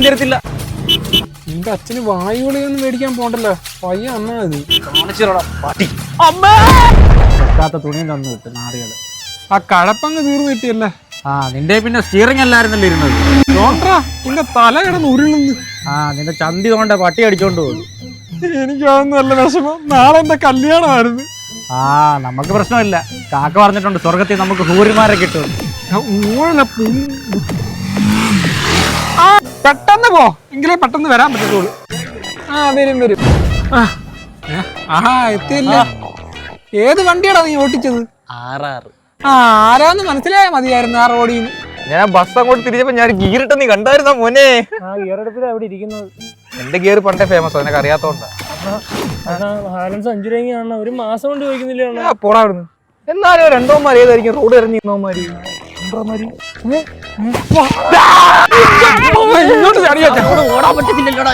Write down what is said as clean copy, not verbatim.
തരത്തില്ല. നിന്റെ അച്ഛന് വായുവിളിയൊന്നും മേടിക്കാൻ പോണ്ടല്ലോ, പയ്യ അന്നാ മതി. തുണിയും തന്നു കിട്ടും നാടുകള്. ആ കഴപ്പങ്ങ് തീർന്നു കിട്ടിയല്ലേ. നിന്റെ പിന്നെ സ്റ്റിയറിംഗ് അല്ലായിരുന്നല്ലോ ഇരുന്നത്. ഡോക്ടറാ നിന്റെ തല കിടന്ന് ഉരുളുന്നു. നിന്റെ ചന്തി കൊണ്ട് പട്ടി അടിച്ചോണ്ട് പോകും. എനിക്കതൊന്നും നല്ല വിഷമം. നാളെ എന്റെ കല്യാണമായിരുന്നു. നമുക്ക് പ്രശ്നമില്ല. കാക്ക പറഞ്ഞിട്ടുണ്ട് സ്വർഗത്തിൽ നമുക്ക് ഹൂരിമാരെ കിട്ടും. പെട്ടെന്ന് പോ, എങ്കിലേ പെട്ടെന്ന് വരാൻ പറ്റത്തുള്ളൂ. വരും വരും. എത്തിയില്ല. ഏത് വണ്ടിയാടാ നീ ഓട്ടിച്ചത്? ആരാന്ന് മനസ്സിലായാ മതിയായിരുന്നു. ആ റോഡിൽ ഞാൻ ബസ് അങ്ങോട്ട് തിരിച്ചപ്പോ ഞാൻ ഗിയറിട്ട് നീ കണ്ടായിരുന്ന മോനെ. ഗിയറെടുപ്പിൽ അവിടെ ഇരിക്കുന്നത്. എന്റെ ഗിയർ പണ്ടേ ഫേമസ്, നിനക്ക് അറിയാത്തോണ്ടാ. ബാലൻസ് 5 രൂപ ഒരു മാസം കൊണ്ട് ചോദിക്കുന്നില്ല. പോടാ അവിടുന്ന്. എന്നാലും രണ്ടോമാര് ഏതായിരിക്കും റോഡ് ഇറങ്ങി ഇന്നോമാര്? ഇങ്ങോട്ട് ഓടാൻ പറ്റത്തില്ലല്ലോടാ.